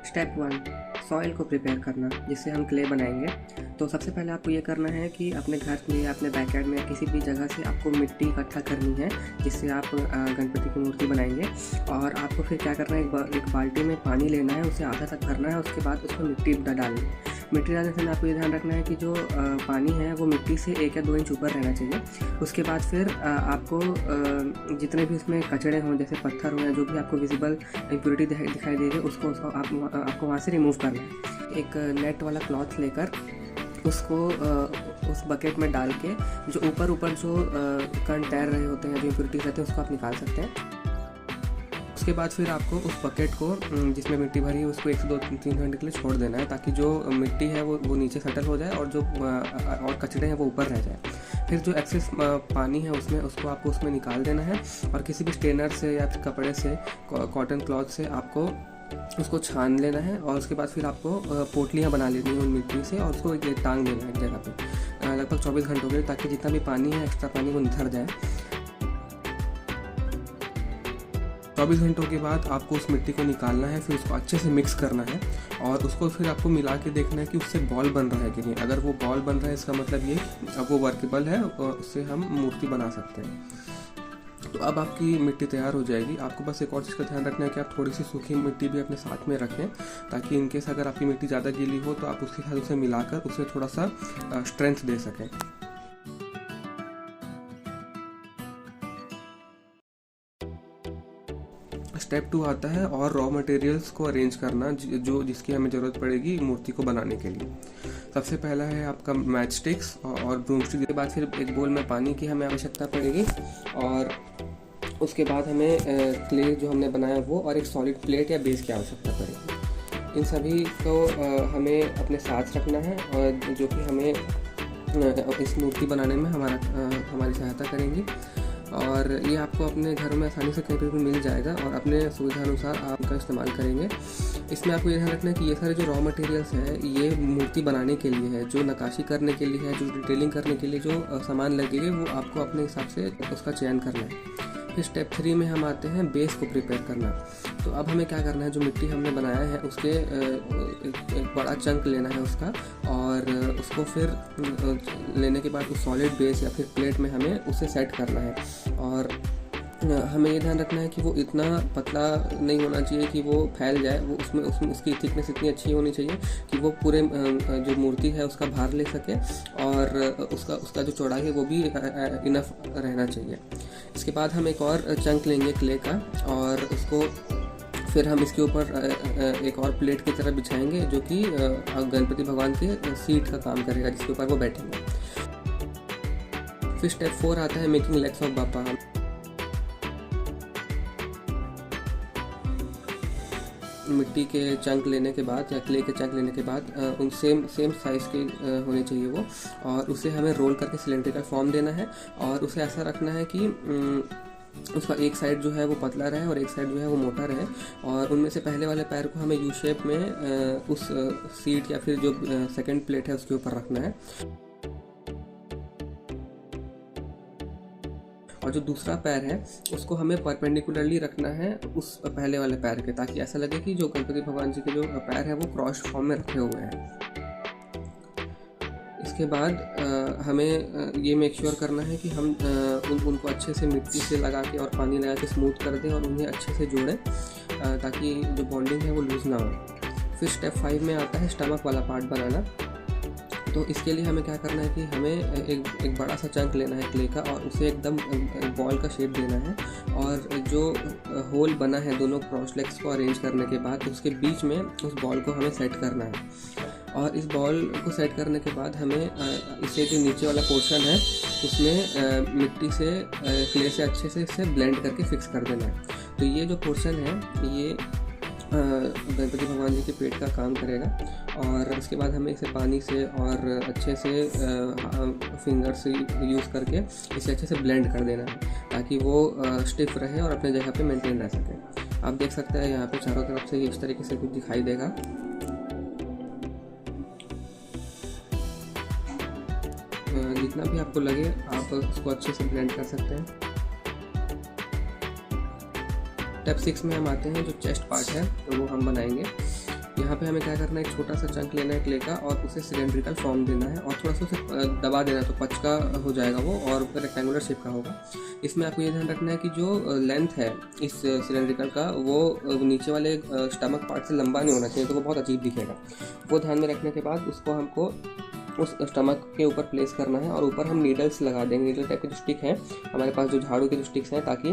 Step 1, soil को prepare करना जिससे हम क्ले बनाएंगे। तो सबसे पहले आपको ये करना है कि अपने घर में या अपने बैकयार्ड में किसी भी जगह से आपको मिट्टी इकट्ठा करनी है जिससे आप गणपति की मूर्ति बनाएंगे। और आपको फिर क्या करना है, एक बाल्टी में पानी लेना है, उसे आधा तक भरना है, उसके बाद उसमें मिट्टी डालनी है। मिट्टी डालने से आपको ये ध्यान रखना है कि जो पानी है वो मिट्टी से 1 या 2 इंच ऊपर रहना चाहिए। उसके बाद फिर आपको जितने भी उसमें कचड़े हों, जैसे पत्थर हो या जो भी आपको विजिबल इम्प्योरिटी दिखाई देगी, उसको आपको वहाँ से रिमूव करना है। एक नेट वाला क्लॉथ लेकर उसको उस बकेट में डाल के जो ऊपर जो कण तैर रहे होते हैं, जो इम्प्योरिटीज रहते हैं, उसको आप निकाल सकते हैं। उसके बाद फिर आपको उस बकेट को जिसमें मिट्टी भरी है उसको 1 से 2-3 घंटे के लिए छोड़ देना है, ताकि जो मिट्टी है वो नीचे सेटल हो जाए और जो और कचड़े हैं वो ऊपर रह जाए। फिर जो एक्सेस पानी है उसको आपको उसमें निकाल देना है और किसी भी स्ट्रेनर से या फिर कपड़े से, कॉटन क्लॉथ से आपको उसको छान लेना है। और उसके बाद फिर आपको पोटलियाँ बना लेनी है उन मिट्टी से और उसको टांग देना है एक जगह पे लगभग 24 घंटों के लिए, ताकि जितना भी पानी है, एक्स्ट्रा पानी, वो निथर जाए। 24 घंटों के बाद आपको उस मिट्टी को निकालना है, फिर उसको अच्छे से मिक्स करना है और उसको फिर आपको मिला के देखना है कि उससे बॉल बन रहा है कि नहीं। अगर वो बॉल बन रहा है, इसका मतलब ये अब वो वर्केबल है और उससे हम मूर्ति बना सकते हैं। तो अब आपकी मिट्टी तैयार हो जाएगी। आपको बस एक और चीज़ का ध्यान रखना है कि आप थोड़ी सी सूखी मिट्टी भी अपने साथ में रखें, ताकि इनकेस अगर आपकी मिट्टी ज़्यादा गीली हो तो आप उसके साथ उसे मिलाकर उसे थोड़ा सा स्ट्रेंथ दे सकें। स्टेप 2 आता है और रॉ मटेरियल्स को अरेंज करना जिसकी हमें ज़रूरत पड़ेगी मूर्ति को बनाने के लिए। सबसे पहला है आपका मैच स्टिक्स और ब्रूम स्टिक। के बाद फिर एक बोल में पानी की हमें आवश्यकता पड़ेगी और उसके बाद हमें क्ले जो हमने बनाया वो और एक सॉलिड प्लेट या बेस की आवश्यकता पड़ेगी। इन सभी को हमें अपने साथ रखना है और जो कि हमें इस मूर्ति बनाने में हमारी सहायता करेंगी। और ये आपको अपने घर में आसानी से कहीं पर भी मिल जाएगा और अपने सुविधा अनुसार आप इनका इस्तेमाल करेंगे। इसमें आपको ये ध्यान रखना है कि ये सारे जो रॉ मटेरियल्स हैं ये मूर्ति बनाने के लिए है, जो नक्काशी करने के लिए है, जो डिटेलिंग करने के लिए जो सामान लगेंगे वो आपको अपने हिसाब से उसका चयन करना है। फिर स्टेप 3 में हम आते हैं बेस को प्रिपेयर करना। तो अब हमें क्या करना है, जो मिट्टी हमने बनाया है उसके एक बड़ा चंक लेना है उसका, और उसको फिर लेने के बाद उस सॉलिड बेस या फिर प्लेट में हमें उसे सेट करना है। और हमें ये ध्यान रखना है कि वो इतना पतला नहीं होना चाहिए कि वो फैल जाए, वो उसमें उसकी थिकनेस इतनी अच्छी होनी चाहिए कि वो पूरे जो मूर्ति है उसका भार ले सके और उसका जो चौड़ाई है वो भी इनफ रहना चाहिए। इसके बाद हम एक और चंक लेंगे क्ले का और उसको फिर हम इसके ऊपर एक और प्लेट की तरह बिछाएंगे जो कि गणपति भगवान के सीट का काम करेगा, जिसके ऊपर वो बैठेंगे। फिर स्टेप 4 आता है मेकिंग लेग्स ऑफ बापा। मिट्टी के चंक लेने के बाद या क्ले के चंक लेने के बाद उन सेम साइज़ के होने चाहिए वो, और उसे हमें रोल करके सिलेंड्रिकल फॉर्म देना है और उसे ऐसा रखना है कि उसका एक साइड जो है वो पतला रहे और एक साइड जो है वो मोटा रहे। और उनमें से पहले वाले पैर को हमें यू शेप में उस सीट या फिर जो सेकंड प्लेट है उसके ऊपर रखना है, और जो दूसरा पैर है उसको हमें परपेंडिकुलरली रखना है उस पहले वाले पैर के, ताकि ऐसा लगे कि जो गणपति भगवान जी के जो पैर है वो क्रॉस फॉर्म में रखे हुए हैं। इसके बाद हमें ये मेक श्योर करना है कि हम उनको अच्छे से मिट्टी से लगा के और पानी लगा के स्मूथ कर दें और उन्हें अच्छे से जोड़ें ताकि जो बॉन्डिंग है वो लूज़ ना हो। फिर स्टेप 5 में आता है स्टमक वाला पार्ट बनाना। तो इसके लिए हमें क्या करना है कि हमें एक बड़ा सा चंक लेना है क्ले का और उसे एकदम बॉल का शेप देना है, और जो होल बना है दोनों क्रॉस लेग्स को अरेंज करने के बाद उसके बीच में उस बॉल को हमें सेट करना है। और इस बॉल को सेट करने के बाद हमें इसे जो नीचे वाला पोर्शन है उसमें मिट्टी से क्ले से अच्छे से इसे ब्लेंड करके फिक्स कर देना है। तो ये जो पोर्शन है ये गणपति भगवान जी के पेट का काम करेगा, और उसके बाद हमें इसे पानी से और अच्छे से फिंगर से यूज़ करके इसे अच्छे से ब्लेंड कर देना है ताकि वो स्टिफ रहे और अपने जगह पे मेंटेन रह सके। आप देख सकते हैं यहाँ पे चारों तरफ से इस तरीके से कुछ दिखाई देगा। जितना भी आपको लगे आप उसको अच्छे से ब्लेंड कर सकते हैं। स्टेप 6 में हम आते हैं, जो चेस्ट पार्ट है तो वो हम बनाएंगे। यहाँ पे हमें क्या करना है, एक छोटा सा चंक लेना है क्ले का और उसे सिलेंड्रिकल फॉर्म देना है और थोड़ा सा उसे दबा देना है, तो पचका हो जाएगा वो और रेक्टेंगुलर शेप का होगा। इसमें आपको ये ध्यान रखना है कि जो लेंथ है इस सिलेंड्रिकल का वो नीचे वाले स्टमक पार्ट से लंबा नहीं होना चाहिए, तो वो बहुत अजीब दिखेगा। वो ध्यान में रखने के बाद उसको हमको उस स्टमक के ऊपर प्लेस करना है और ऊपर हम नीडल्स लगा देंगे, नीडल टाइप के जो स्टिक हैं हमारे पास, जो झाड़ू के जो स्टिक्स हैं, ताकि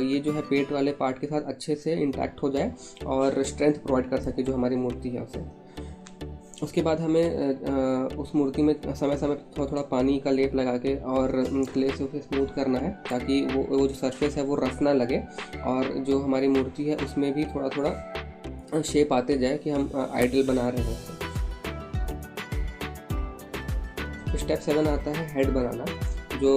ये जो है पेट वाले पार्ट के साथ अच्छे से इंटैक्ट हो जाए और स्ट्रेंथ प्रोवाइड कर सके जो हमारी मूर्ति है उसे। उसके बाद हमें उस मूर्ति में समय समय थोड़ा थोड़ा पानी का लेप लगा के और क्ले से उसे स्मूथ करना है, ताकि वो जो सरफेस है वो रफ ना लगे और जो हमारी मूर्ति है उसमें भी थोड़ा थोड़ा शेप आते जाए कि हम आइडल बना रहे हैं उसे। स्टेप 7 आता है हेड बनाना। जो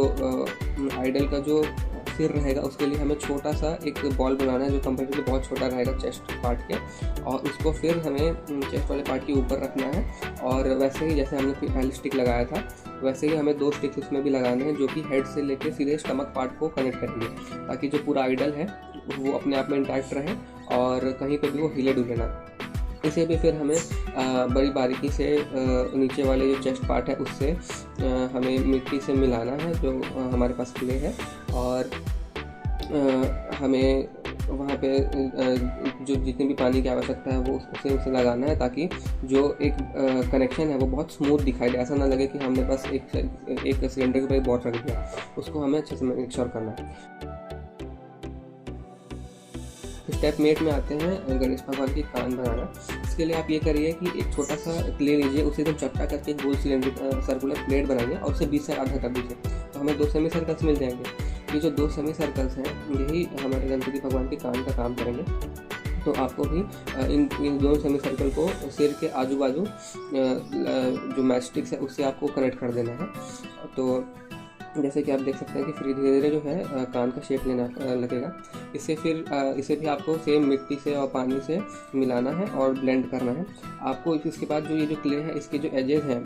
आइडल का जो सिर रहेगा उसके लिए हमें छोटा सा एक बॉल बनाना है जो कंपेरेटिवली बहुत छोटा रहेगा चेस्ट पार्ट के, और उसको फिर हमें चेस्ट वाले पार्ट के ऊपर रखना है। और वैसे ही जैसे हमने पहले स्टिक लगाया था वैसे ही हमें 2 स्टिक्स उसमें भी लगाने हैं जो कि हेड से लेके सीधे स्टमक पार्ट को कनेक्ट करेंगे, ताकि जो पूरा आइडल है वो अपने आप में इंटैक्ट रहे और कहीं पर भी वो हिले डुले ना। इसे भी फिर हमें बड़ी बारीकी से नीचे वाले जो चेस्ट पार्ट है उससे हमें मिट्टी से मिलाना है जो हमारे पास क्ले है, और हमें वहाँ पे जो जितनी भी पानी की आवश्यकता है वो उसे लगाना है, ताकि जो एक कनेक्शन है वो बहुत स्मूथ दिखाई दे, ऐसा ना लगे कि हमने बस एक सिलेंडर के ऊपर बॉट रख दिया। उसको हमें अच्छे से मेक श्योर करना है। स्टेप 8 में आते हैं गणेश भगवान की कान बनाना। इसके लिए आप ये करिए कि एक छोटा सा क्ले लीजिए, उसे एकदम चपटा करके गोल सिलेंडर सर्कुलर प्लेट बनाइए और उसे 20 से आधा कर दीजिए, तो हमें 2 सेमी सर्कल्स मिल जाएंगे। ये जो 2 सेमी सर्कल्स हैं यही हमारे गणपति भगवान के कान का काम करेंगे। तो आपको भी इन दोनों सेमी सर्कल को सिर के आजू बाजू जो मैचस्टिक्स है उससे आपको कनेक्ट कर देना है। तो जैसे कि आप देख सकते हैं कि फिर धीरे धीरे जो है कान का शेप लेना लगेगा। इसे भी आपको सेम मिट्टी से और पानी से मिलाना है और ब्लेंड करना है आपको। इसके बाद जो ये जो क्ले है इसके जो एजेस हैं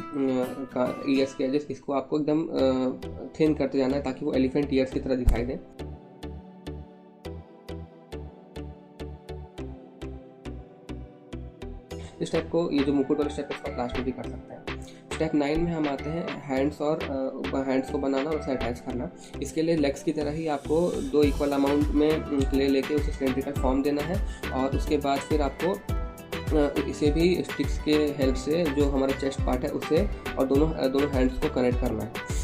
ईयर्स के एजेस, इसको आपको एकदम थिन करते जाना है ताकि वो एलिफेंट ईयर्स की तरह दिखाई दे। इस स्टेप को, ये जो मुकुट वाला स्टेप है इसको लास्ट में भी कर सकते हैं। स्टेप 9 में हम आते हैं हैंड्स को बनाना और उसे अटैच करना। इसके लिए लेग्स की तरह ही आपको 2 इक्वल अमाउंट में क्ले लेके उसे सिलेंड्रिकल फॉर्म देना है, और उसके बाद फिर आपको इसे भी स्टिक्स के हेल्प से जो हमारा चेस्ट पार्ट है उसे और दोनों हैंड्स को कनेक्ट करना है।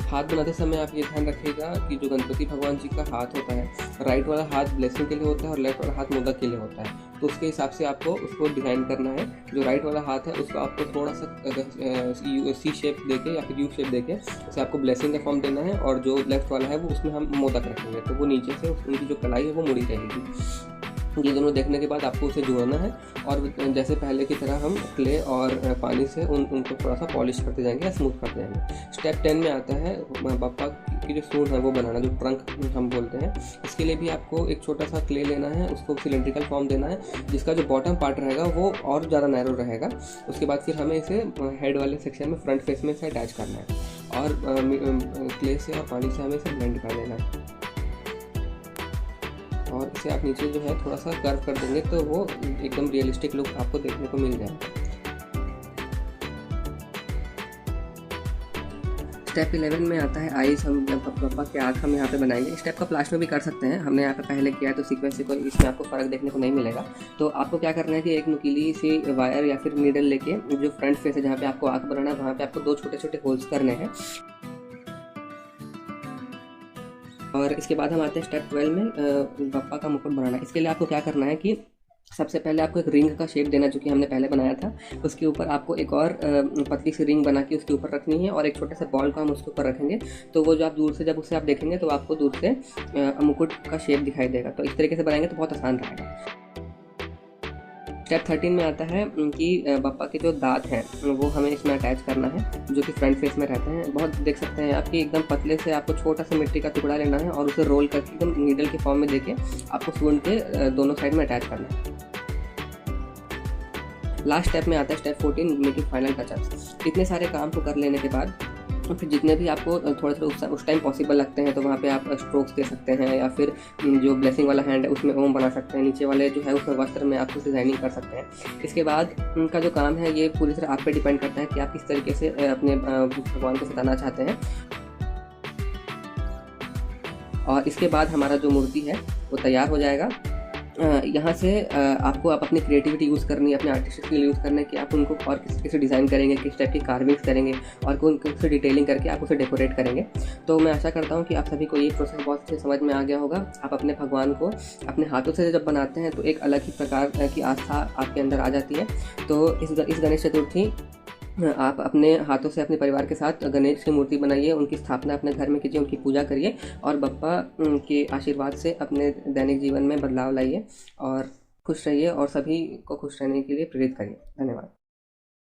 हाथ बनाते समय आप ये ध्यान रखिएगा कि जो गणपति भगवान जी का हाथ होता है, राइट वाला हाथ ब्लेसिंग के लिए होता है और लेफ्ट वाला हाथ मोदक के लिए होता है। तो उसके हिसाब से आपको उसको डिज़ाइन करना है। जो राइट वाला हाथ है उसको आपको थोड़ा सा सी शेप देके या फिर यू शेप देके उसे आपको ब्लेसिंग का फॉर्म देना है, और जो लेफ्ट वाला है वो उसमें हम मोदक रखेंगे, तो वो नीचे से उनकी जो कलाई है वो मुड़ी रहेगी। ये दोनों देखने के बाद आपको उसे जोड़ना है, और जैसे पहले की तरह हम क्ले और पानी से उनको थोड़ा सा पॉलिश करते जाएंगे या स्मूथ करते जाएंगे। स्टेप 10 में आता है बप्पा की जो सूंड है वो बनाना, जो ट्रंक हम बोलते हैं। इसके लिए भी आपको एक छोटा सा क्ले लेना है, उसको सिलेंड्रिकल फॉर्म देना है, जिसका जो बॉटम पार्ट रहेगा वो और ज़्यादा नैरो रहेगा। उसके बाद फिर हमें इसे हेड वाले सेक्शन में फ्रंट फेस में इसे अटैच करना है, और क्ले से और पानी से हमें इसे ब्लेंड कर लेना है, और इसे आप नीचे जो है थोड़ा सा कर्व कर देंगे तो वो एकदम रियलिस्टिक लुक आपको देखने को मिल जाएगा। स्टेप 11 में आता है आईज। हम बप्पा के आँख हम यहाँ पे बनाएंगे। स्टेप का प्लास्ट में भी कर सकते हैं, हमने यहाँ पे पहले किया है तो सीक्वेंस से कोई इसमें आपको फ़र्क देखने को नहीं मिलेगा। तो आपको क्या करना है कि एक नुकीली सी वायर या फिर नीडल लेके जो फ्रंट फेस है जहाँ पे आपको आँख बनाना है वहाँ पे आपको 2 छोटे छोटे होल्स करने हैं। और इसके बाद हम आते हैं स्टेप 12 में बप्पा का मुकुट बनाना। इसके लिए आपको क्या करना है कि सबसे पहले आपको एक रिंग का शेप देना जो कि हमने पहले बनाया था। उसके ऊपर आपको एक और पतली सी रिंग बना के उसके ऊपर रखनी है, और एक छोटे से बॉल को हम उसके ऊपर रखेंगे, तो वो जो आप दूर से जब उसे आप देखेंगे तो आपको दूर से मुकुट का शेप दिखाई देगा। तो इस तरीके से बनाएंगे तो बहुत आसान रहेगा। स्टेप 13 में आता है कि बप्पा के जो दांत हैं वो हमें इसमें अटैच करना है, जो कि फ्रंट फेस में रहते हैं। बहुत देख सकते हैं आप कि एकदम पतले से आपको छोटा सा मिट्टी का टुकड़ा लेना है और उसे रोल करके एकदम नीडल के फॉर्म में देके आपको सूंड के दोनों साइड में अटैच करना है। लास्ट स्टेप में आता है स्टेप 14 मेकिंग फाइनल टचअप्स। इतने सारे काम को कर लेने के बाद तो फिर जितने भी आपको थोड़ा थोड़ा उस टाइम पॉसिबल लगते हैं तो वहाँ पे आप स्ट्रोक्स दे सकते हैं, या फिर जो ब्लेसिंग वाला हैंड है उसमें ओम बना सकते हैं, नीचे वाले जो है उसमें वस्त्र में आप कुछ डिज़ाइनिंग कर सकते हैं। इसके बाद उनका जो काम है ये पूरी तरह आप पे डिपेंड करता है कि आप किस तरीके से अपने भगवान को सताना चाहते हैं। और इसके बाद हमारा जो मूर्ति है वो तैयार हो जाएगा। यहाँ से आपको आप अपनी क्रिएटिविटी यूज़ करनी है, अपने आर्टिस्टिक स्किल यूज़ करना है कि आप उनको और किस तरीके से डिज़ाइन करेंगे, किस टाइप की कार्विंग्स करेंगे और कौन से डिटेलिंग करके आप उसे डेकोरेट करेंगे। तो मैं आशा करता हूँ कि आप सभी को ये प्रोसेस बहुत अच्छे समझ में आ गया होगा। आप अपने भगवान को अपने हाथों से जब बनाते हैं तो एक अलग ही प्रकार की आस्था आपके अंदर आ जाती है। तो इस गणेश चतुर्थी आप अपने हाथों से अपने परिवार के साथ गणेश की मूर्ति बनाइए, उनकी स्थापना अपने घर में कीजिए, उनकी पूजा करिए और बप्पा के आशीर्वाद से अपने दैनिक जीवन में बदलाव लाइए और खुश रहिए और सभी को खुश रहने के लिए प्रेरित करिए। धन्यवाद।